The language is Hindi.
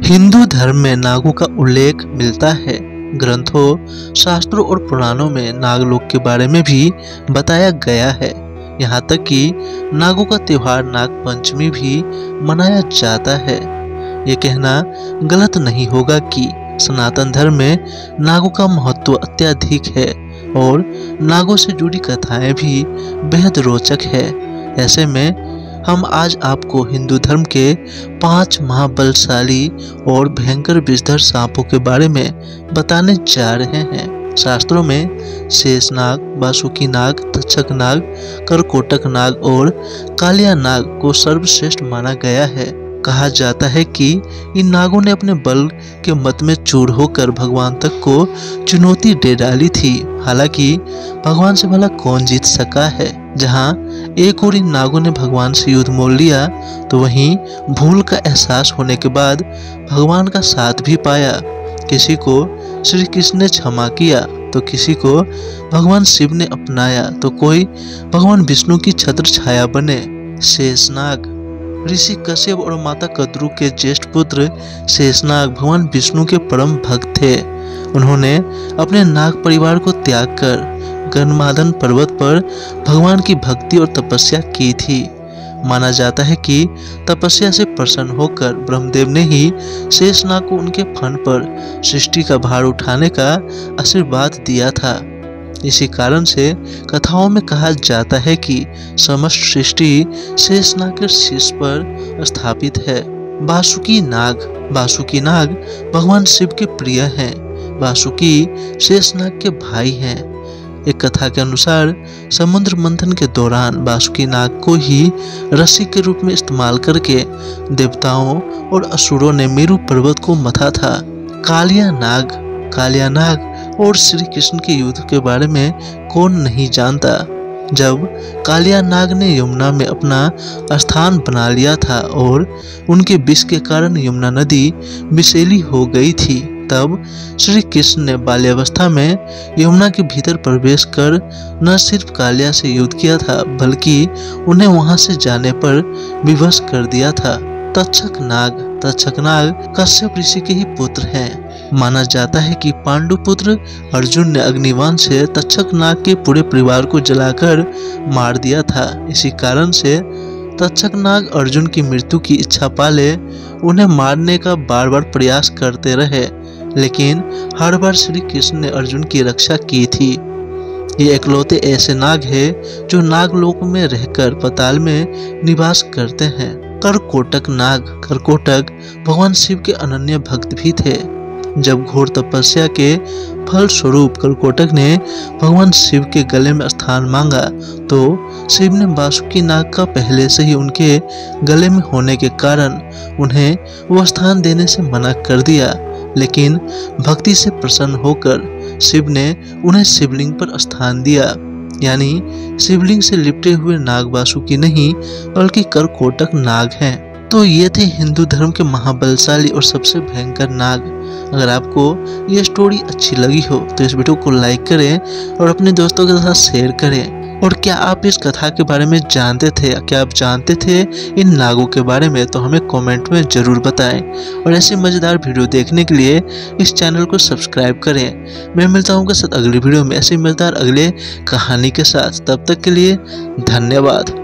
हिंदू धर्म में नागों का उल्लेख मिलता है। ग्रंथों, शास्त्रों और पुराणों में नागलोक के बारे में भी बताया गया है। यहाँ तक कि नागों का त्योहार नाग पंचमी भी मनाया जाता है। ये कहना गलत नहीं होगा कि सनातन धर्म में नागों का महत्व अत्यधिक है और नागों से जुड़ी कथाएं भी बेहद रोचक है। ऐसे में हम आज आपको हिंदू धर्म के 5 महाबलशाली और भयंकर विषधर सांपों के बारे में बताने जा रहे हैं। शास्त्रों में शेषनाग, वासुकी नाग, तक्षक नाग, करकोटक नाग और कालिया नाग को सर्वश्रेष्ठ माना गया है। कहा जाता है कि इन नागों ने अपने बल के मत में चूर होकर भगवान तक को चुनौती दे डाली थी। हालांकि भगवान से भला कौन जीत सका है। जहां एक और इन नागों ने भगवान से युद्ध मोल लिया, तो वहीं भूल का एहसास होने के बाद भगवान का साथ भी पाया। किसी को श्री कृष्ण ने क्षमा किया, तो किसी को भगवान शिव ने अपनाया, तो कोई भगवान विष्णु की छत्र छाया बने। शेषनाग ऋषि कश्यप और माता कद्रू के ज्येष्ठ पुत्र शेषनाग भगवान विष्णु के परम भक्त थे। उन्होंने अपने नाग परिवार को त्याग कर गन्धमादन पर्वत पर भगवान की भक्ति और तपस्या की थी। माना जाता है कि तपस्या से प्रसन्न होकर ब्रह्मदेव ने ही शेषनाग को उनके फन पर सृष्टि का भार उठाने का आशीर्वाद दिया था। इसी कारण से कथाओं में कहा जाता है कि समस्त सृष्टि शेषनाग के शीश पर स्थापित है। वासुकी नाग भगवान शिव के प्रिय हैं। वासुकी शेषनाग के भाई हैं। एक कथा के अनुसार समुद्र मंथन के दौरान वासुकी नाग को ही रस्सी के रूप में इस्तेमाल करके देवताओं और असुरों ने मेरु पर्वत को मथा था। कालिया नाग और श्री कृष्ण के युद्ध के बारे में कौन नहीं जानता। जब कालिया नाग ने यमुना में अपना स्थान बना लिया था और उनके विष के कारण यमुना नदी विषैली हो गई थी, तब श्री कृष्ण ने बाल्यावस्था में यमुना के भीतर प्रवेश कर न सिर्फ कालिया से युद्ध किया था, बल्कि उन्हें वहां से जाने पर विवश कर दिया था। तक्षक नाग कश्यप ऋषि के ही पुत्र हैं। माना जाता है कि पांडु पुत्र अर्जुन ने अग्निबाण से तक्षक नाग के पूरे परिवार को जलाकर मार दिया था। इसी कारण से तक्षक नाग अर्जुन की मृत्यु की इच्छा पाले उन्हें मारने का बार बार प्रयास करते रहे, लेकिन हर बार श्री कृष्ण ने अर्जुन की रक्षा की थी। ये इकलौते ऐसे नाग हैं जो नागलोक में रहकर पाताल में निवास करते हैं। करकोटक भगवान शिव के अनन्य भक्त भी थे। जब घोर तपस्या के फल स्वरूप करकोटक ने भगवान शिव के गले में स्थान मांगा, तो शिव ने वासुकी नाग का पहले से ही उनके गले में होने के कारण उन्हें वो स्थान देने से मना कर दिया। लेकिन भक्ति से प्रसन्न होकर शिव ने उन्हें शिवलिंग पर स्थान दिया। यानी शिवलिंग से लिपटे हुए नाग वासुकी नहीं, बल्कि करकोटक नाग हैं। तो ये थे हिंदू धर्म के महाबलशाली और सबसे भयंकर नाग। अगर आपको ये स्टोरी अच्छी लगी हो तो इस वीडियो को लाइक करें और अपने दोस्तों के साथ शेयर करें। और क्या आप इस कथा के बारे में जानते थे? क्या आप जानते थे इन नागों के बारे में? तो हमें कमेंट में जरूर बताएं। और ऐसे मजेदार वीडियो देखने के लिए इस चैनल को सब्सक्राइब करें। मैं मिलता हूँ अगली वीडियो में ऐसी मजेदार अगले कहानी के साथ। तब तक के लिए धन्यवाद।